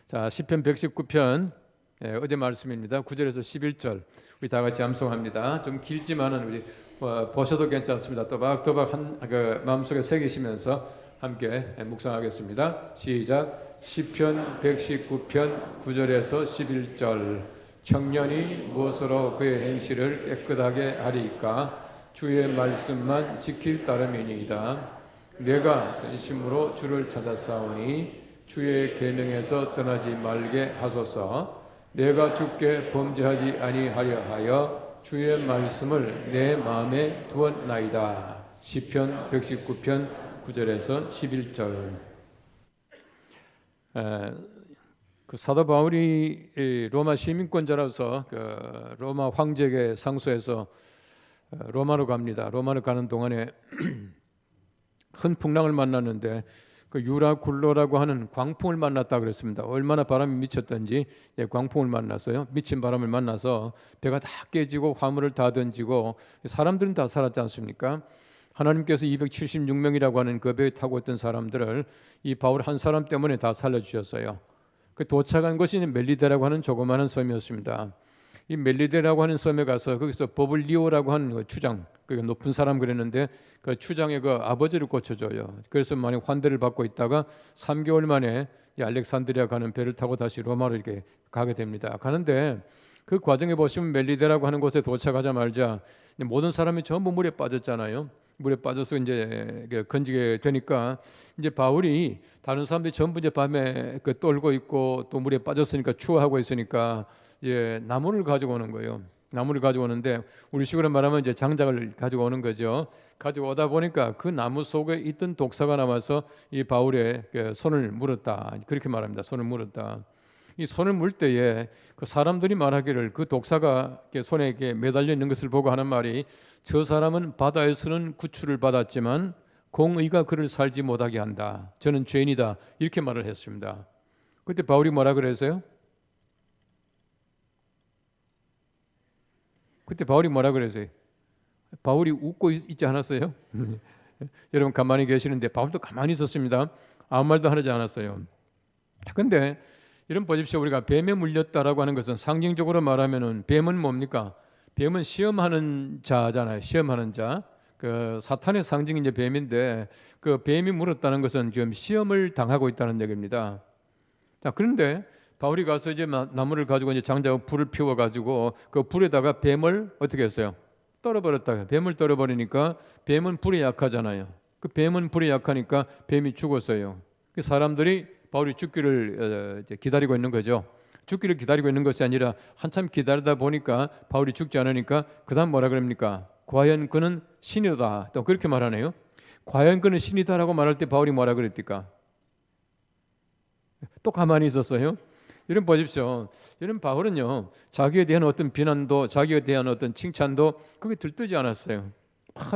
자, 시편 119편 어제 말씀입니다. 9절에서 11절 우리 다 같이 암송합니다. 좀 길지만은 우리 보셔도 괜찮습니다. 또박또박 마음속에 새기시면서 함께 묵상하겠습니다. 시작. 시편 119편 9절에서 11절. 청년이 무엇으로 그의 행실을 깨끗하게 하리이까? 주의 말씀만 지킬 따름이니이다. 내가 전심으로 주를 찾았사오니 주의 계명에서 떠나지 말게 하소서. 내가 주께 범죄하지 아니하려 하여 주의 말씀을 내 마음에 두었나이다. 시편 119편 9절에서 11절. 그 사도 바울이 로마 시민권자라서 그 로마 황제에게 상소해서 로마로 갑니다. 로마로 가는 동안에 큰 풍랑을 만났는데 그 유라굴로라고 하는 광풍을 만났다 그랬습니다. 얼마나 바람이 미쳤던지 광풍을 만났어요. 미친 바람을 만나서 배가 다 깨지고 화물을 다 던지고 사람들은 다 살았지 않습니까? 하나님께서 276명이라고 하는 그 배에 타고 있던 사람들을 이 바울 한 사람 때문에 다 살려주셨어요. 그 도착한 곳이 멜리데라고 하는 조그마한 섬이었습니다. 이 멜리데라고 하는 섬에 가서 거기서 버블리오라고 하는 그 추장, 그 높은 사람 그랬는데 그 추장의 그 아버지를 고쳐줘요. 그래서 많이 환대를 받고 있다가 3개월 만에 알렉산드리아 가는 배를 타고 다시 로마로 이렇게 가게 됩니다. 가는데 그 과정에 보시면 멜리데라고 하는 곳에 도착하자마자 모든 사람이 전부 물에 빠졌잖아요. 물에 빠져서 이제 건지게 되니까 이제 바울이 다른 사람들이 전부 이제 밤에 그 떨고 있고 또 물에 빠졌으니까 추워하고 있으니까 나무를 가지고 오는 거예요. 나무를 가지고 오는데 우리식으로 말하면 이제 장작을 가지고 오는 거죠. 가지고 오다 보니까 그 나무 속에 있던 독사가 남아서 이 바울의 손을 물었다. 그렇게 말합니다. 손을 물었다. 이 손을 물 때에 그 사람들이 말하기를 그 독사가 손에 매달려 있는 것을 보고 하는 말이 저 사람은 바다에서는 구출을 받았지만 공의가 그를 살지 못하게 한다. 저는 죄인이다. 이렇게 말을 했습니다. 그때 바울이 뭐라 그랬어요? 그때 바울이 뭐라 그랬어요? 바울이 웃고 있지 않았어요? 여러분 가만히 계시는데 바울도 가만히 있었습니다. 아무 말도 하지 않았어요. 근데 여러분 보십시오. 우리가 뱀에 물렸다라고 하는 것은 상징적으로 말하면은 뱀은 뭡니까? 뱀은 시험하는 자잖아요. 시험하는 자. 그 사탄의 상징이 이제 뱀인데 그 뱀이 물었다는 것은 지금 시험을 당하고 있다는 얘기입니다. 자, 그런데 바울이 가서 이제 나무를 가지고 이제 장작 불을 피워 가지고 그 불에다가 뱀을 어떻게 했어요? 떨어버렸다. 뱀을 떨어버리니까 뱀은 불에 약하잖아요. 그 뱀은 불에 약하니까 뱀이 죽었어요. 그 사람들이 바울이 죽기를 기다리고 있는 거죠. 죽기를 기다리고 있는 것이 아니라 한참 기다리다 보니까 바울이 죽지 않으니까 그다음 뭐라 그럽니까? 과연 그는 신이다. 또 그렇게 말하네요. 과연 그는 신이다라고 말할 때 바울이 뭐라 그랬을까? 또 가만히 있었어요. 여러분 보십시오. 여러분 바울은요 자기에 대한 어떤 비난도 자기에 대한 어떤 칭찬도 그게 들뜨지 않았어요.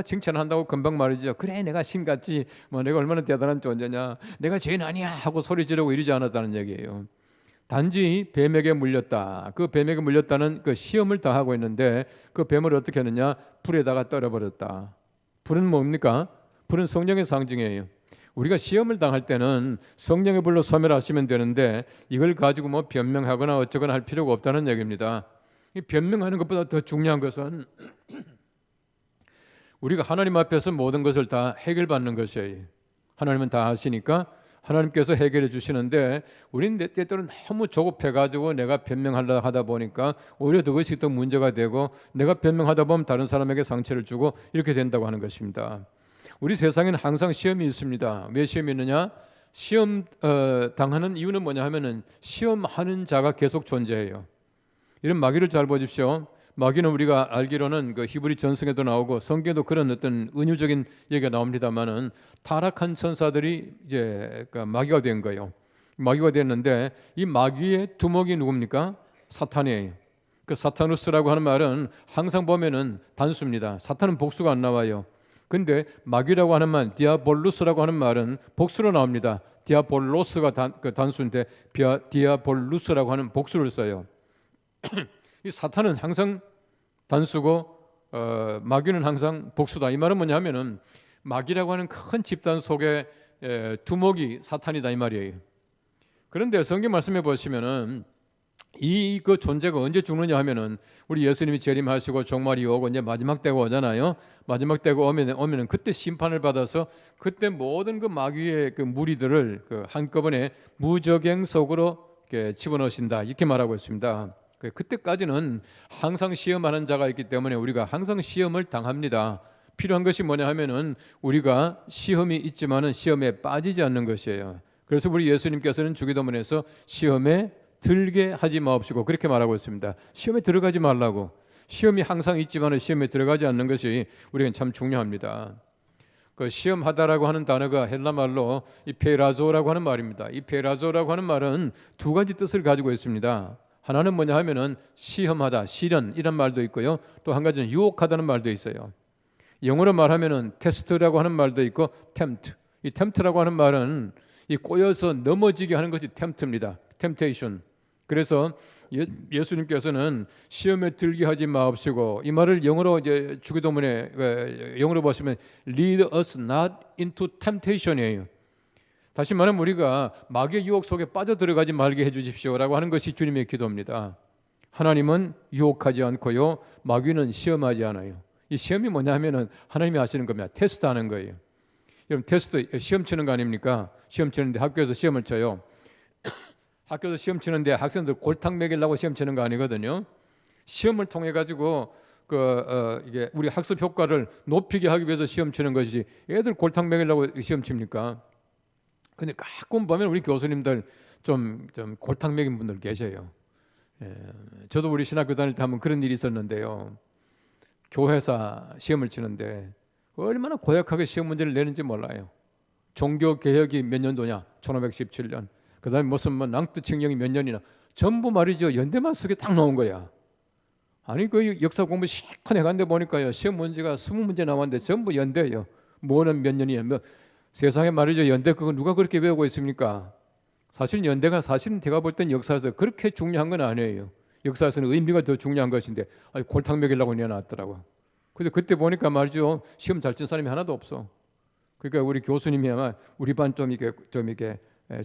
칭찬한다고 금방 말이죠. 그래 내가 신같지 뭐 내가 얼마나 대단한 존재냐 내가 죄인 아니야 하고 소리 지르고 이러지 않았다는 얘기예요. 단지 뱀에게 물렸다. 그 뱀에게 물렸다는 그 시험을 당하고 있는데 그 뱀을 어떻게 하느냐 불에다가 떨어버렸다. 불은 뭡니까? 불은 성령의 상징이에요. 우리가 시험을 당할 때는 성령의 불로 소멸하시면 되는데 이걸 가지고 뭐 변명하거나 어쩌거나 할 필요가 없다는 얘기입니다. 이 변명하는 것보다 더 중요한 것은 우리가 하나님 앞에서 모든 것을 다 해결받는 것이에요. 하나님은 다 아시니까 하나님께서 해결해 주시는데 우리는 때때로는 너무 조급해가지고 내가 변명하려 하다 보니까 오히려 그것이 더 문제가 되고 내가 변명하다 보면 다른 사람에게 상처를 주고 이렇게 된다고 하는 것입니다. 우리 세상에는 항상 시험이 있습니다. 왜 시험이 있느냐? 시험 당하는 이유는 뭐냐 하면은 시험하는 자가 계속 존재해요. 이런 마귀를 잘 보십시오. 마귀는 우리가 알기로는 그 히브리 전승에도 나오고 성경에도 그런 어떤 은유적인 얘기가 나옵니다만은 타락한 천사들이 이제 마귀가 된 거예요. 마귀가 됐는데 이 마귀의 두목이 누굽니까? 사탄이에요. 그 사타누스라고 하는 말은 항상 보면은 단수입니다. 사탄은 복수가 안 나와요. 근데 마귀라고 하는 말, 디아볼루스라고 하는 말은 복수로 나옵니다. 디아볼로스가 단수인데 디아볼루스라고 하는 복수를 써요. 이 사탄은 항상 단수고 마귀는 항상 복수다. 이 말은 뭐냐면은 마귀라고 하는 큰 집단 속에 두목이 사탄이다 이 말이에요. 그런데 성경 말씀해 보시면은 그 존재가 언제 죽느냐 하면은 우리 예수님이 재림하시고 종말이 오고 이제 마지막 때가 오잖아요. 마지막 때가 오면은 그때 심판을 받아서 그때 모든 그 마귀의 그 무리들을 그 한꺼번에 무저갱 속으로 이렇게 집어넣으신다 이렇게 말하고 있습니다. 그때까지는 항상 시험하는 자가 있기 때문에 우리가 항상 시험을 당합니다. 필요한 것이 뭐냐 하면은 우리가 시험이 있지만은 시험에 빠지지 않는 것이에요. 그래서 우리 예수님께서는 주기도문에서 시험에 들게 하지 마옵시고 그렇게 말하고 있습니다. 시험에 들어가지 말라고. 시험이 항상 있지만 시험에 들어가지 않는 것이 우리에겐 참 중요합니다. 그 시험하다라고 하는 단어가 헬라 말로 이 페라조라고 하는 말입니다. 이 페라조라고 하는 말은 두 가지 뜻을 가지고 있습니다. 하나는 뭐냐 하면은 시험하다, 시련 이런 말도 있고요. 또 한 가지는 유혹하다는 말도 있어요. 영어로 말하면은 테스트라고 하는 말도 있고 템트. 이 템트라고 하는 말은 이 꼬여서 넘어지게 하는 것이 템트입니다. 템테이션. 그래서 예수님께서는 시험에 들게 하지 마옵시고 이 말을 영어로 이제 주기도문에 영어로 보시면 lead us not into temptation이에요. 다시 말하면 우리가 마귀의 유혹 속에 빠져 들어가지 말게 해 주십시오라고 하는 것이 주님의 기도입니다. 하나님은 유혹하지 않고요. 마귀는 시험하지 않아요. 이 시험이 뭐냐 하면은 하나님이 하시는 겁니다. 테스트하는 거예요. 여러분 테스트 시험 치는 거 아닙니까? 시험 치는데 학교에서 시험을 쳐요. 학교에서 시험 치는데 학생들 골탕 먹이려고 시험 치는 거 아니거든요. 시험을 통해 가지고 이게 우리 학습 효과를 높이게 하기 위해서 시험 치는 것이지 애들 골탕 먹이려고 시험 칩니까? 근데 가끔 보면 우리 교수님들 좀 골탕 먹인 분들 계셔요. 저도 우리 신학교 다닐 때 한번 그런 일이 있었는데요. 교회사 시험을 치는데 얼마나 고약하게 시험 문제를 내는지 몰라요. 종교 개혁이 몇 년도냐? 1517년. 그다음에 무슨 낭떠 칙령이 몇 년이나 전부 말이죠. 연대만 속에 딱 나온 거야. 아니 그 역사 공부 실컷 해간데 보니까요. 시험 문제가 20문제 나왔는데 전부 연대예요. 뭐는 몇 년이야. 세상에 말이죠. 연대 그거 누가 그렇게 배우고 있습니까? 사실 연대가 사실은 제가 볼 땐 역사에서 그렇게 중요한 건 아니에요. 역사에서는 의미가 더 중요한 것인데 골탕 먹이려고 내놨더라고. 근데 그때 보니까 말이죠. 시험 잘 친 사람이 하나도 없어. 그러니까 우리 교수님이 아마 우리 반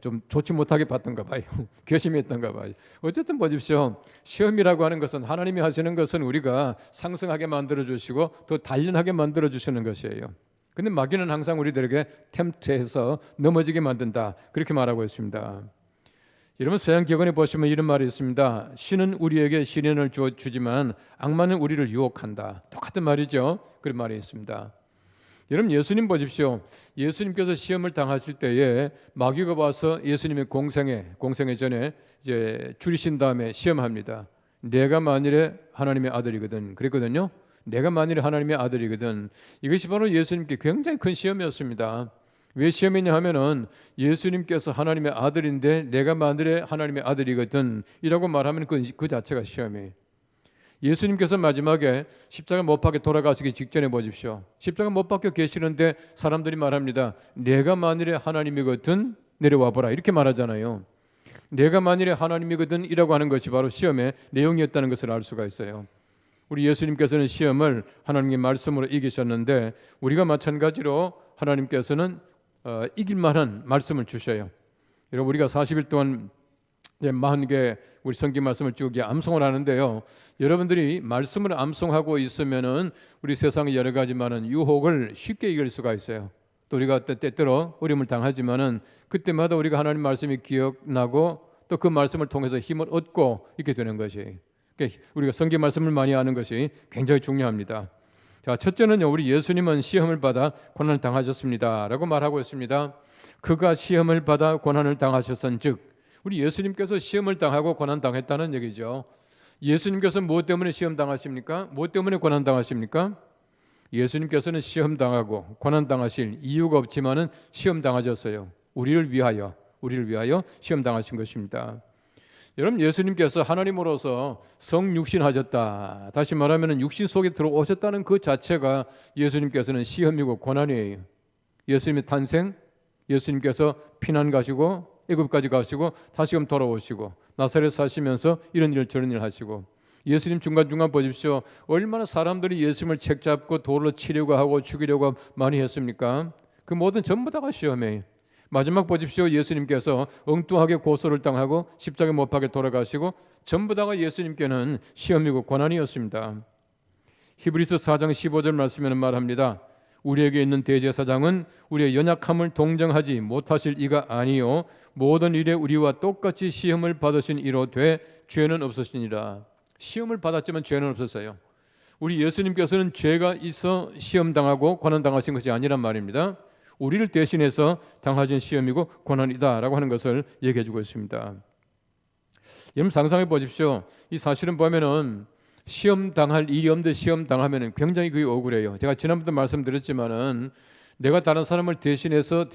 좀 좋지 못하게 봤던가 봐요. 괘씸했던가 봐요. 어쨌든 보십시오. 시험이라고 하는 것은 하나님이 하시는 것은 우리가 상승하게 만들어주시고 더 단련하게 만들어주시는 것이에요. 근데 마귀는 항상 우리들에게 템트해서 넘어지게 만든다. 그렇게 말하고 있습니다. 여러분 서양 기원에 보시면 이런 말이 있습니다. 신은 우리에게 시련을 주지만 악마는 우리를 유혹한다. 똑같은 말이죠. 그런 말이 있습니다. 여러분 예수님 보십시오. 예수님께서 시험을 당하실 때에 마귀가 와서 예수님의 공생애 전에 이제 줄이신 다음에 시험합니다. 내가 만일에 하나님의 아들이거든 그랬거든요. 내가 만일에 하나님의 아들이거든. 이것이 바로 예수님께 굉장히 큰 시험이었습니다. 왜 시험이냐 하면은 예수님께서 하나님의 아들인데 내가 만일에 하나님의 아들이거든 이라고 말하면 그 자체가 시험이에요. 예수님께서 마지막에 십자가 못 박혀 돌아가시기 직전에 보십시오. 십자가 못 박혀 계시는데 사람들이 말합니다. 내가 만일에 하나님이거든 내려와 보라 이렇게 말하잖아요. 내가 만일에 하나님이거든 이라고 하는 것이 바로 시험의 내용이었다는 것을 알 수가 있어요. 우리 예수님께서는 시험을 하나님의 말씀으로 이기셨는데 우리가 마찬가지로 하나님께서는 이길 만한 말씀을 주셔요. 여러분 우리가 40일 동안 40개 우리 성경 말씀을 쭉 암송을 하는데요. 여러분들이 말씀을 암송하고 있으면은 우리 세상의 여러 가지 많은 유혹을 쉽게 이길 수가 있어요. 또 우리가 때때로 어려움을 당하지만은 그때마다 우리가 하나님 말씀이 기억나고 또 그 말씀을 통해서 힘을 얻고 있게 되는 것이. 그러니까 우리가 성경 말씀을 많이 아는 것이 굉장히 중요합니다. 자, 첫째는요. 우리 예수님은 시험을 받아 고난을 당하셨습니다라고 말하고 있습니다. 그가 시험을 받아 고난을 당하셨은즉 우리 예수님께서 시험을 당하고 고난 당했다는 얘기죠. 예수님께서 무엇 때문에 시험 당하십니까? 무엇 때문에 고난 당하십니까? 예수님께서는 시험 당하고 고난 당하실 이유가 없지만은 시험 당하셨어요. 우리를 위하여 시험 당하신 것입니다. 여러분 예수님께서 하나님으로서 성육신하셨다. 다시 말하면 육신 속에 들어오셨다는 그 자체가 예수님께서는 시험이고 고난이에요. 예수님의 탄생, 예수님께서 피난 가시고 애굽까지 가시고 다시금 돌아오시고 나사렛 사시면서 이런 일 저런 일 하시고 예수님 중간중간 보십시오. 얼마나 사람들이 예수님을 책잡고 돌로 치려고 하고 죽이려고 많이 했습니까? 그 모든 전부 다가 시험이에요. 마지막 보십시오. 예수님께서 엉뚱하게 고소를 당하고 십자가에 못 박혀 돌아가시고 전부 다가 예수님께는 시험이고 고난이었습니다. 히브리서 4장 15절 말씀에는 말합니다. 우리에게 있는 대제사장은 우리의 연약함을 동정하지 못하실 이가 아니요 모든 일에 우리와 똑같이 시험을 받으신 이로 돼 죄는 없으시니라. 시험을 받았지만 죄는 없었어요. 우리 예수님께서는 죄가 있어 시험당하고 고난당하신 것이 아니란 말입니다. 우리를 대신해서 당하신 시험이고 고난이다라고 하는 것을 얘기해 주고 있습니다. 여러분 상상해 보십시오. 이 사실은 보면은 시험 당할 일이 없는데 시험 당하면은 굉장히 그게 억울해요. 제가 지난번도 말씀드렸지만은 내가 다른 사람을 대신해서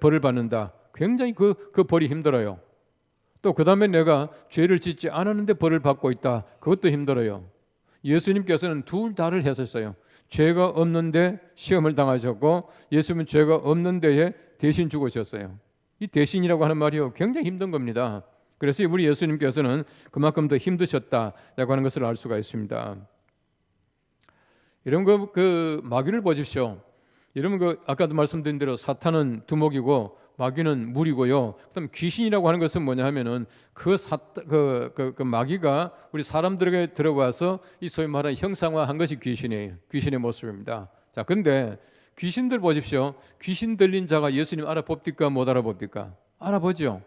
벌을 받는다. 굉장히 그 벌이 힘들어요. 또 그 다음에 내가 죄를 짓지 않았는데 벌을 받고 있다. 그것도 힘들어요. 예수님께서는 둘 다를 하셨어요. 죄가 없는데 시험을 당하셨고 예수님은 죄가 없는 데에 대신 죽으셨어요. 이 대신이라고 하는 말이요 굉장히 힘든 겁니다. 그래서 우리 예수님께서는 그만큼 더 힘드셨다라고 하는 것을 알 수가 있습니다. 이런 그 마귀를 보십시오. 여러분 아까도 말씀드린 대로 사탄은 두목이고 마귀는 물이고요. 그다음 귀신이라고 하는 것은 뭐냐 하면은 그 마귀가 우리 사람들에게 들어와서 이 소위 말하는 형상화한 것이 귀신이에요. 귀신의 모습입니다. 자, 근데 귀신들 보십시오. 귀신 들린 자가 예수님 알아봅니까? 못 알아봅니까? 알아보죠.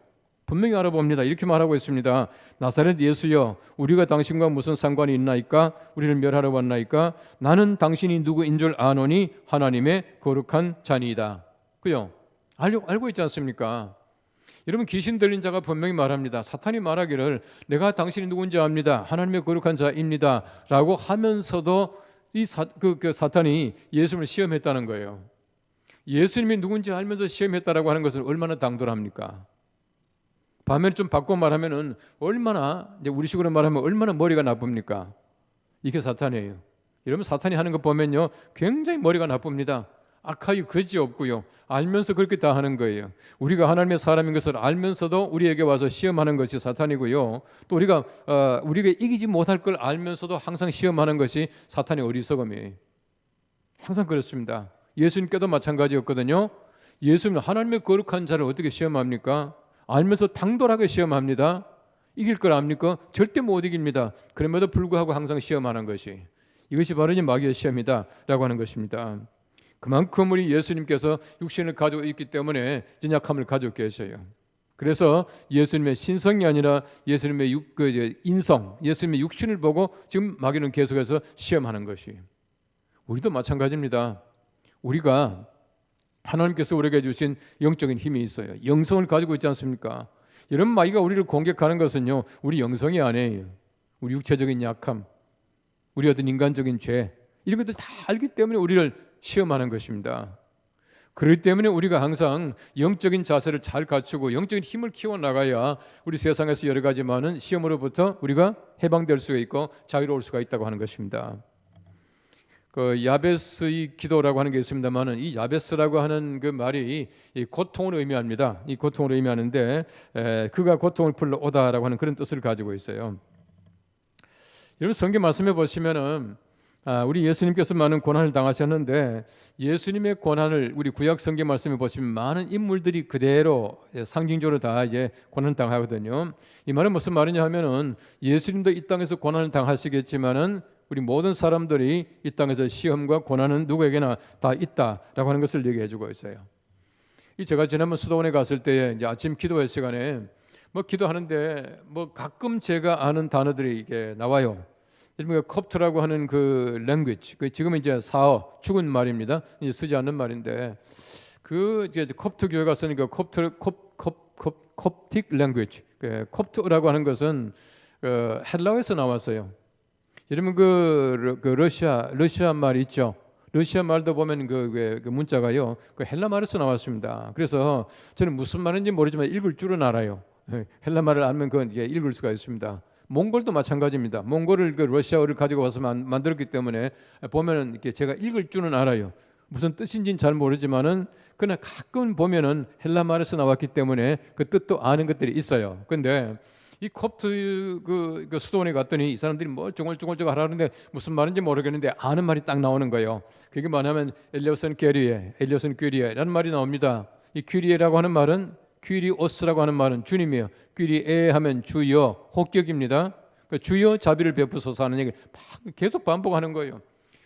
분명히 알아봅니다. 이렇게 말하고 있습니다. 나사렛 예수여, 우리가 당신과 무슨 상관이 있나이까? 우리를 멸하러 왔나이까? 나는 당신이 누구인 줄 아노니 하나님의 거룩한 자니이다. 그요? 알고 있지 않습니까? 여러분 귀신 들린 자가 분명히 말합니다. 사탄이 말하기를 내가 당신이 누군지 압니다. 하나님의 거룩한 자입니다. 라고 하면서도 사탄이 예수님을 시험했다는 거예요. 예수님이 누군지 알면서 시험했다라고 하는 것은 얼마나 당돌합니까? 반면에 좀 바꿔 말하면은 얼마나 이제 우리식으로 말하면 얼마나 머리가 나쁩니까? 이게 사탄이에요. 여러분 사탄이 하는 거 보면요 굉장히 머리가 나쁩니다. 악하기 그지 없고요. 알면서 그렇게 다 하는 거예요. 우리가 하나님의 사람인 것을 알면서도 우리에게 와서 시험하는 것이 사탄이고요. 또 우리가 이기지 못할 걸 알면서도 항상 시험하는 것이 사탄의 어리석음이에요. 항상 그렇습니다. 예수님께도 마찬가지였거든요. 예수님은 하나님의 거룩한 자를 어떻게 시험합니까? 알면서 당돌하게 시험합니다. 이길 걸 압니까? 절대 못 이깁니다. 그럼에도 불구하고 항상 시험하는 것이 이것이 바로 마귀의 시험이다 라고 하는 것입니다. 그만큼 우리 예수님께서 육신을 가지고 있기 때문에 연약함을 가지고 계셔요. 그래서 예수님의 신성이 아니라 예수님의 인성, 예수님의 육신을 보고 지금 마귀는 계속해서 시험하는 것이. 우리도 마찬가지입니다. 우리가 하나님께서 우리에게 주신 영적인 힘이 있어요. 영성을 가지고 있지 않습니까? 이런 마귀가 우리를 공격하는 것은요, 우리 영성이 아니에요. 우리 육체적인 약함, 우리 어떤 인간적인 죄, 이런 것들 다 알기 때문에 우리를 시험하는 것입니다. 그렇기 때문에 우리가 항상 영적인 자세를 잘 갖추고 영적인 힘을 키워나가야 우리 세상에서 여러 가지 많은 시험으로부터 우리가 해방될 수가 있고 자유로울 수가 있다고 하는 것입니다. 그 야베스의 기도라고 하는 게 있습니다만은 이 야베스라고 하는 그 말이 이 고통을 의미합니다. 이 고통을 의미하는데 그가 고통을 풀러 오다라고 하는 그런 뜻을 가지고 있어요. 여러분 성경 말씀해 보시면은 우리 예수님께서 많은 고난을 당하셨는데 예수님의 고난을 우리 구약 성경 말씀에 보시면 많은 인물들이 그대로 상징적으로 다 이제 고난을 당하거든요. 이 말은 무슨 말이냐 하면은 예수님도 이 땅에서 고난을 당하시겠지만은 우리 모든 사람들이 이 땅에서 시험과 고난은 누구에게나 다 있다라고 하는 것을 얘기해 주고 있어요. 제가 지난번 수도원에 갔을 때 이제 아침 기도회 시간에 기도하는데 가끔 제가 아는 단어들이 이게 나와요. 콥트라고 하는 그 랭귀지, 지금은 이제 사어 죽은 말입니다. 이제 쓰지 않는 말인데 이제 콥트 교회가 쓰니까 콥틱 랭귀지, 콥트라고 하는 것은 헬라어에서 나왔어요. 여러분 그 러시아 말 있죠. 러시아 말도 보면 그 문자가요, 그 헬라 말에서 나왔습니다. 그래서 저는 무슨 말인지 모르지만 읽을 줄은 알아요. 헬라 말을 알면 그건 이게 읽을 수가 있습니다. 몽골도 마찬가지입니다. 몽골을 러시아어를 가지고 와서 만들었기 때문에 보면은 이렇게 제가 읽을 줄은 알아요. 무슨 뜻인지는 잘 모르지만은 그러나 가끔 보면은 헬라 말에서 나왔기 때문에 그 뜻도 아는 것들이 있어요. 근데 이 콥트 그 수도원에 갔더니 이 사람들이 쫑글쫑글 하라는데 무슨 말인지 모르겠는데 아는 말이 딱 나오는 거예요. 그게 뭐냐면 엘리엇은 꾀리에라는 말이 나옵니다. 이 kyri에라고 하는 말은 kyrios라고 하는 말은 주님이에요. kyrie 하면 주여, 혹격입니다. 그러니까 주여 자비를 베푸소서 하는 얘기를 막 계속 반복하는 거예요.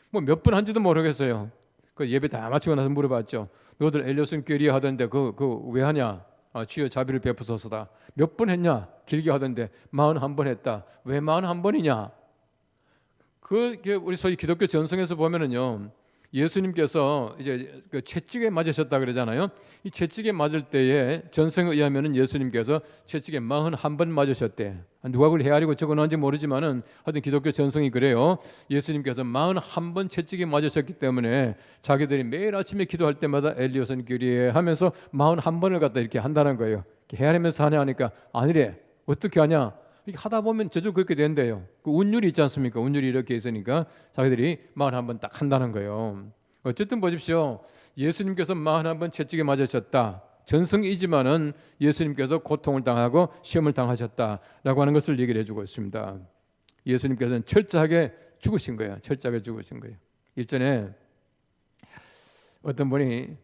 뭐 몇 번 한지도 모르겠어요. 그 예배 다 마치고 나서 물어봤죠. 너들 엘리엇은 kyrie 하던데 그 왜 하냐? 주여 자비를 베푸소서다. 몇 번 했냐? 길게 하던데 41번 했다. 왜 41번이냐? 그게 우리 소위 기독교 전성에서 보면은요, 예수님께서 이제 그 채찍에 맞으셨다 그러잖아요. 이 채찍에 맞을 때에 전성에 의하면은 예수님께서 채찍에 41번 맞으셨대. 누가 그걸 헤아리고 적어놓은지 모르지만은 하여튼 기독교 전성이 그래요. 예수님께서 41번 채찍에 맞으셨기 때문에 자기들이 매일 아침에 기도할 때마다 엘리엇은 kyrie 하면서 41번을 갖다 이렇게 한다는 거예요. 헤아리면서 하냐 하니까 아니래. 어떻게 하냐? 이렇게 하다 보면 저절로 그렇게 된대요. 그 운율이 있지 않습니까? 운율이 이렇게 있으니까 자기들이 41번 딱 한다는 거예요. 어쨌든 보십시오. 예수님께서 41번 채찍에 맞으셨다. 전승이지만은 예수님께서 고통을 당하고 시험을 당하셨다라고 하는 것을 얘기를 해주고 있습니다. 예수님께서는 철저하게 죽으신 거예요. 철저하게 죽으신 거예요. 일전에 어떤 분이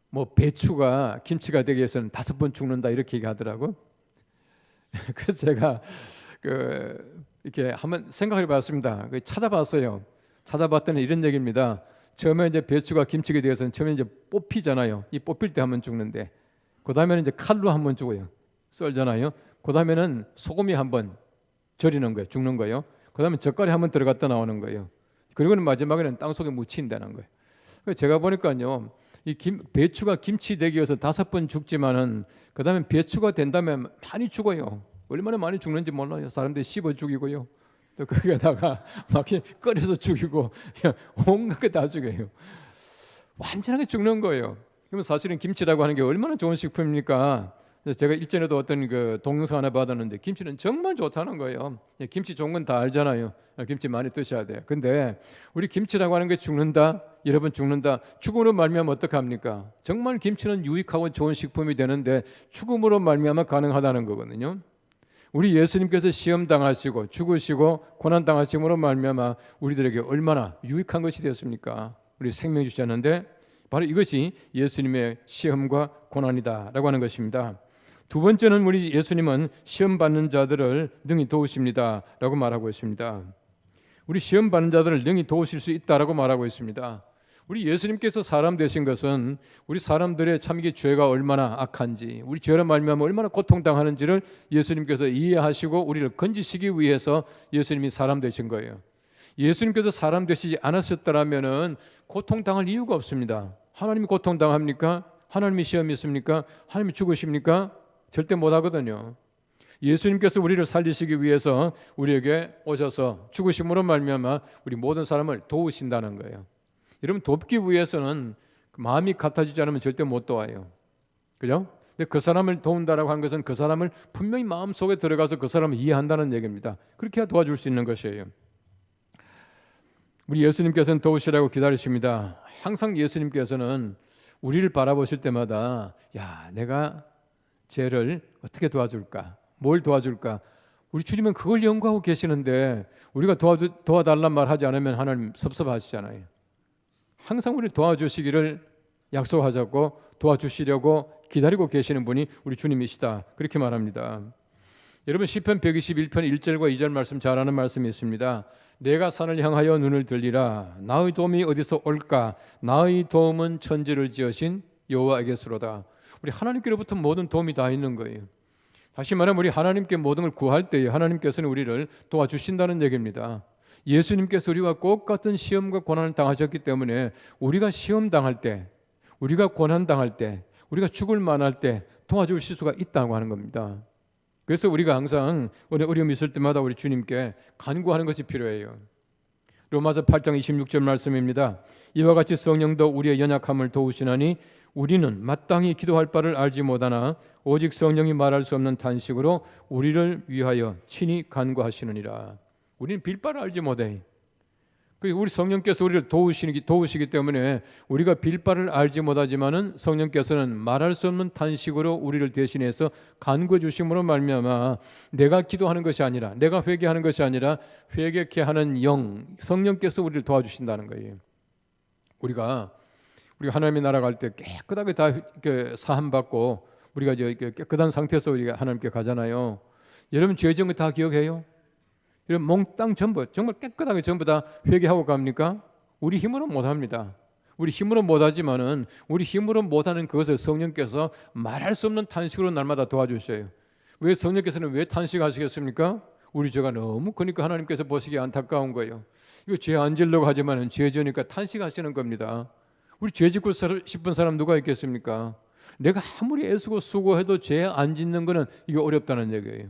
뭐 배추가 김치가 되기 위해서는 5번 죽는다 이렇게 얘기하더라고. 그래서 제가 이렇게 한번 생각해 봤습니다. 찾아봤어요. 찾아봤더니 이런 얘기입니다. 처음에 이제 배추가 김치가 되어서는 처음에 이제 뽑히잖아요. 이 뽑힐 때 한번 죽는데, 그 다음에는 이제 칼로 한번 죽어요. 썰잖아요. 그 다음에는 소금이 한번 절이는 거예요. 죽는 거예요. 그 다음에 젓갈이 한번 들어갔다 나오는 거예요. 그리고는 마지막에는 땅 속에 묻힌다는 거예요. 그래서 제가 보니까요, 배추가 김치 되기 위해서 5번 죽지만은 그 다음에 배추가 된다면 많이 죽어요. 얼마나 많이 죽는지 몰라요. 사람들이 씹어 죽이고요. 또 거기에다가 막 끓여서 죽이고 온갖 게 다 죽여요. 완전하게 죽는 거예요. 그러면 사실은 김치라고 하는 게 얼마나 좋은 식품입니까? 제가 일전에도 어떤 그 동영상 하나 받았는데 김치는 정말 좋다는 거예요. 김치 좋은 건 다 알잖아요. 김치 많이 드셔야 돼요. 근데 우리 김치라고 하는 게 죽는다? 여러분 죽는다. 죽음으로 말미암아 어떡합니까? 정말 김치는 유익하고 좋은 식품이 되는데 죽음으로 말미암아 가능하다는 거거든요. 우리 예수님께서 시험 당하시고 죽으시고 고난 당하심으로 말미암아 우리들에게 얼마나 유익한 것이 되었습니까? 우리 생명 주셨는데 바로 이것이 예수님의 시험과 고난이다라고 하는 것입니다. 두 번째는 우리 예수님은 시험 받는 자들을 능히 도우십니다라고 말하고 있습니다. 우리 시험 받는 자들을 능히 도우실 수 있다라고 말하고 있습니다. 우리 예수님께서 사람 되신 것은 우리 사람들의 참 이게 죄가 얼마나 악한지, 우리 죄로 말미암아 얼마나 고통당하는지를 예수님께서 이해하시고 우리를 건지시기 위해서 예수님이 사람 되신 거예요. 예수님께서 사람 되시지 않으셨더라면은 고통당할 이유가 없습니다. 하나님이 고통당합니까? 하나님이 시험이 있습니까? 하나님이 죽으십니까? 절대 못하거든요. 예수님께서 우리를 살리시기 위해서 우리에게 오셔서 죽으심으로 말미암아 우리 모든 사람을 도우신다는 거예요. 여러분, 돕기 위해서는 마음이 같아지지 않으면 절대 못 도와요. 그죠? 근데 그 사람을 도운다라고 하는 것은 그 사람을 분명히 마음속에 들어가서 그 사람을 이해한다는 얘기입니다. 그렇게 해야 도와줄 수 있는 것이에요. 우리 예수님께서는 도우시라고 기다리십니다. 항상 예수님께서는 우리를 바라보실 때마다 내가 쟤를 어떻게 도와줄까? 뭘 도와줄까? 우리 주님은 그걸 연구하고 계시는데 우리가 도와달란 말 하지 않으면 하나님 섭섭하시잖아요. 항상 우리를 도와주시기를 약속하셨고 도와주시려고 기다리고 계시는 분이 우리 주님이시다. 그렇게 말합니다. 여러분, 시편 121편 1절과 2절 말씀 잘 아는 말씀이 있습니다. 내가 산을 향하여 눈을 들리라. 나의 도움이 어디서 올까? 나의 도움은 천지를 지으신 여호와에게서로다. 우리 하나님께로부터 모든 도움이 다 있는 거예요. 다시 말하면 우리 하나님께 모든 걸 구할 때에 하나님께서는 우리를 도와주신다는 얘기입니다. 예수님께서 우리와 똑같은 시험과 고난을 당하셨기 때문에 우리가 시험 당할 때, 우리가 고난 당할 때, 우리가 죽을 만할 때 도와주실 수가 있다고 하는 겁니다. 그래서 우리가 항상 어려움이 있을 때마다 우리 주님께 간구하는 것이 필요해요. 로마서 8장 26절 말씀입니다. 이와 같이 성령도 우리의 연약함을 도우시나니 우리는 마땅히 기도할 바를 알지 못하나 오직 성령이 말할 수 없는 탄식으로 우리를 위하여 친히 간구하시느니라. 우리는 빌 바를 알지 못해. 우리 성령께서 우리를 도우시기 때문에 우리가 빌 바를 알지 못하지만은 성령께서는 말할 수 없는 탄식으로 우리를 대신해서 간구해 주심으로 말미암아 내가 기도하는 것이 아니라, 내가 회개하는 것이 아니라 회개케 하는 영, 성령께서 우리를 도와주신다는 거예요. 우리가 우리가 하나님의 나라 갈 때 깨끗하게 다 이렇게 사함받고 우리가 이제 깨끗한 상태에서 우리가 하나님께 가잖아요. 여러분 죄 지은 거 다 기억해요? 여러분 몽땅 전부 정말 깨끗하게 전부 다 회개하고 갑니까? 우리 힘으로 못합니다. 우리 힘으로 못하지만은 우리 힘으로 못하는 그것을 성령께서 말할 수 없는 탄식으로 날마다 도와주셔요. 왜 성령께서는 왜 탄식하시겠습니까? 우리 죄가 너무 크니까 하나님께서 보시기에 안타까운 거예요. 이거 죄 안 지으려고 하지만은 죄 지으니까 탄식하시는 겁니다. 우리 죄 짓고 싶은 사람 누가 있겠습니까? 내가 아무리 애쓰고 수고해도 죄 안 짓는 거는 이게 어렵다는 얘기예요.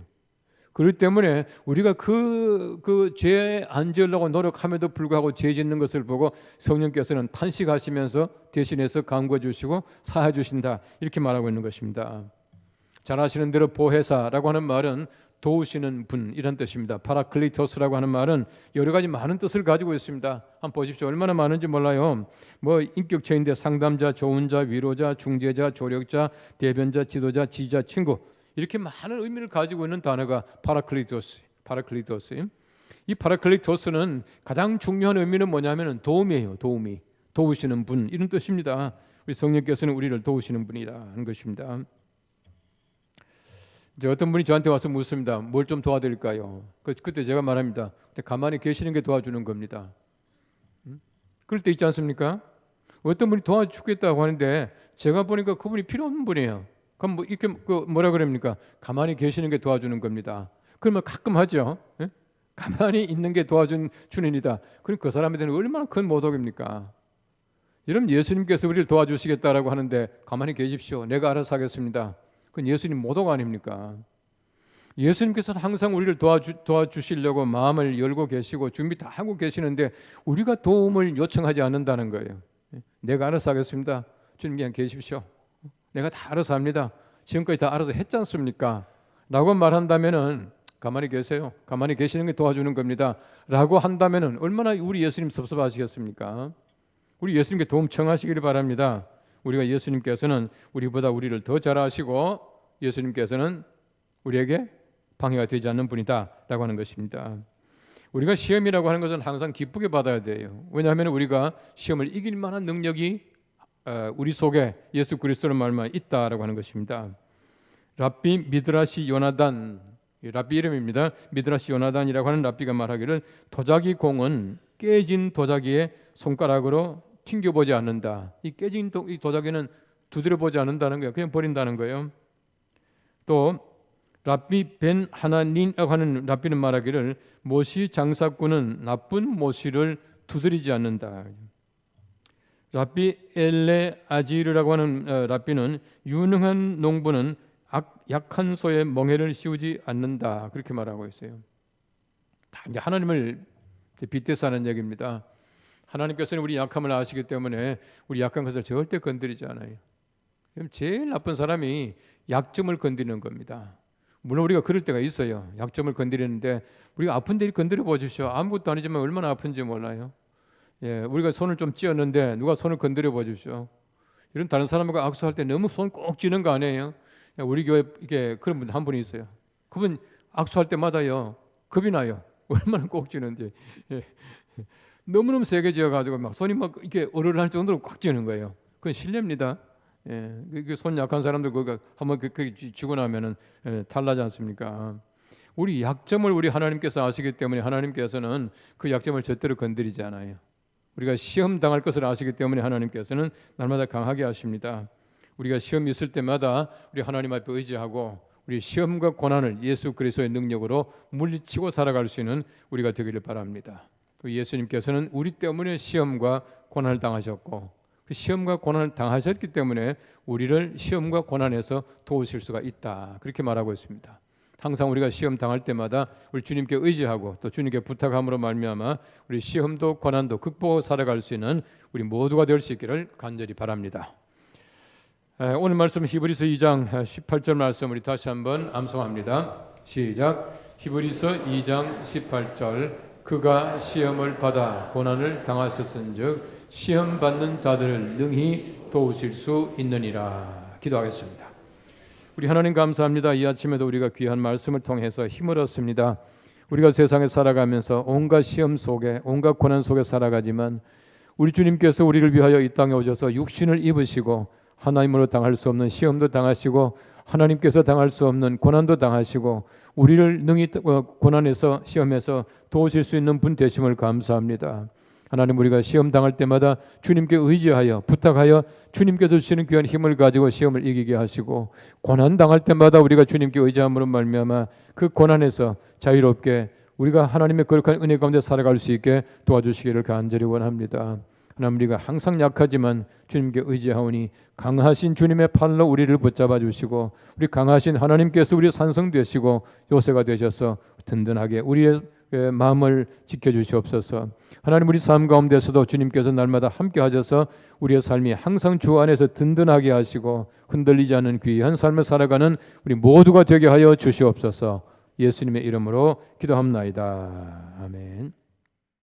그렇기 때문에 우리가 그 죄 안 지으려고 노력함에도 불구하고 죄 짓는 것을 보고 성령께서는 탄식하시면서 대신해서 강구해 주시고 사해 주신다 이렇게 말하고 있는 것입니다. 잘 아시는 대로 보혜사라고 하는 말은 도우시는 분 이런 뜻입니다. 파라클리토스라고 하는 말은 여러 가지 많은 뜻을 가지고 있습니다. 한번 보십시오. 얼마나 많은지 몰라요. 뭐 인격체인데 상담자, 조언자, 위로자, 중재자, 조력자, 대변자, 지도자, 지지자, 친구 이렇게 많은 의미를 가지고 있는 단어가 파라클리토스. 이 파라클리토스는 가장 중요한 의미는 뭐냐면은 도움이에요. 도우시는 분 이런 뜻입니다. 우리 성령께서는 우리를 도우시는 분이라는 것입니다. 이제 어떤 분이 저한테 와서 묻습니다. 뭘 좀 도와드릴까요? 그때 제가 말합니다. 가만히 계시는 게 도와주는 겁니다. 그럴 때 있지 않습니까? 어떤 분이 도와주겠다고 하는데 제가 보니까 그분이 필요 없는 분이에요. 그럼 뭐 이렇게 뭐라 그럽니까? 가만히 계시는 게 도와주는 겁니다. 그러면 가끔 하죠. 예? 가만히 있는 게 도와주는 주님이다. 그럼 그 사람한테는 얼마나 큰 모독입니까? 여러분 예수님께서 우리를 도와주시겠다라고 하는데 가만히 계십시오. 내가 알아서 하겠습니다. 그건 예수님 모독 아닙니까? 예수님께서는 항상 우리를 도와주시려고 마음을 열고 계시고 준비 다 하고 계시는데 우리가 도움을 요청하지 않는다는 거예요. 내가 알아서 하겠습니다. 주님 그냥 계십시오. 내가 다 알아서 합니다. 지금까지 다 알아서 했지 않습니까? 라고 말한다면은 가만히 계세요. 가만히 계시는 게 도와주는 겁니다. 라고 한다면은 얼마나 우리 예수님 섭섭하시겠습니까? 우리 예수님께 도움 청하시기를 바랍니다. 우리가 예수님께서는 우리보다 우리를 더 잘 아시고 예수님께서는 우리에게 방해가 되지 않는 분이다 라고 하는 것입니다. 우리가 시험이라고 하는 것은 항상 기쁘게 받아야 돼요. 왜냐하면 우리가 시험을 이길 만한 능력이 우리 속에 예수 그리스도의 말만 있다라고 하는 것입니다. 랍비 미드라시 요나단, 랍비 이름입니다. 미드라시 요나단이라고 하는 랍비가 말하기를 도자기 공은 깨진 도자기의 손가락으로 튕겨보지 않는다. 이 깨진 이 도자기는 두드려보지 않는다는 거예요. 그냥 버린다는 거예요. 또 랍비 벤 하나닌이라고 하는 랍비는 말하기를 모시 장사꾼은 나쁜 모시를 두드리지 않는다. 랍비 엘레 아지르라고 하는 랍비는 유능한 농부는 약한 소의 멍에를 씌우지 않는다. 그렇게 말하고 있어요. 다 이제 하나님을 빗대서 하는 얘기입니다. 하나님께서는 우리 약함을 아시기 때문에 우리 약한 것을 절대 건드리지 않아요. 제일 나쁜 사람이 약점을 건드리는 겁니다. 물론 우리가 그럴 때가 있어요. 약점을 건드리는데 우리가 아픈 데를 건드려 보십시오. 아무것도 아니지만 얼마나 아픈지 몰라요. 예, 우리가 손을 좀 찧었는데 누가 손을 건드려 보십시오. 이런 다른 사람과 악수할 때 너무 손 꼭 쥐는 거 아니에요? 우리 교회 이게 그런 분 한 분이 있어요. 그분 악수할 때마다요 겁이 나요. 얼마나 꼭 쥐는지. 예. 너무너무 세게 쥐어가지고 막 손이 막 이렇게 어르르할 정도로 꽉 쥐는 거예요. 그건 실례입니다. 예, 손 약한 사람들 그거 한번 그렇게 쥐고 나면은 탈나지 않습니까? 우리 약점을 우리 하나님께서 아시기 때문에 하나님께서는 그 약점을 절대로 건드리지 않아요. 우리가 시험 당할 것을 아시기 때문에 하나님께서는 날마다 강하게 하십니다. 우리가 시험이 있을 때마다 우리 하나님 앞에 의지하고 우리 시험과 고난을 예수 그리스도의 능력으로 물리치고 살아갈 수 있는 우리가 되기를 바랍니다. 또 예수님께서는 우리 때문에 시험과 고난을 당하셨고 그 시험과 고난을 당하셨기 때문에 우리를 시험과 고난에서 도우실 수가 있다. 그렇게 말하고 있습니다. 항상 우리가 시험 당할 때마다 우리 주님께 의지하고 또 주님께 부탁함으로 말미암아 우리 시험도 고난도 극복하고 살아갈 수 있는 우리 모두가 될 수 있기를 간절히 바랍니다. 오늘 말씀 히브리서 2장 18절 말씀 우리 다시 한번 암송합니다. 시작. 히브리서 2장 18절 그가 시험을 받아 고난을 당하셨은즉 시험 받는 자들을 능히 도우실 수 있느니라. 기도하겠습니다. 우리 하나님 감사합니다. 이 아침에도 우리가 귀한 말씀을 통해서 힘을 얻습니다. 우리가 세상에 살아가면서 온갖 시험 속에 온갖 고난 속에 살아가지만 우리 주님께서 우리를 위하여 이 땅에 오셔서 육신을 입으시고 하나님으로 당할 수 없는 시험도 당하시고 하나님께서 당할 수 없는 고난도 당하시고 우리를 능히 고난에서 시험에서 도우실 수 있는 분 되심을 감사합니다. 하나님, 우리가 시험 당할 때마다 주님께 의지하여 부탁하여 주님께서 주시는 귀한 힘을 가지고 시험을 이기게 하시고, 고난 당할 때마다 우리가 주님께 의지함으로 말미암아 그 고난에서 자유롭게 우리가 하나님의 거룩한 은혜 가운데 살아갈 수 있게 도와주시기를 간절히 원합니다. 하나님, 우리가 항상 약하지만 주님께 의지하오니 강하신 주님의 팔로 우리를 붙잡아 주시고, 우리 강하신 하나님께서 우리 산성 되시고 요새가 되셔서 든든하게 우리의 마음을 지켜주시옵소서. 하나님, 우리 삶 가운데서도 주님께서 날마다 함께 하셔서 우리의 삶이 항상 주 안에서 든든하게 하시고 흔들리지 않는 귀한 삶을 살아가는 우리 모두가 되게 하여 주시옵소서. 예수님의 이름으로 기도합나이다. 아멘.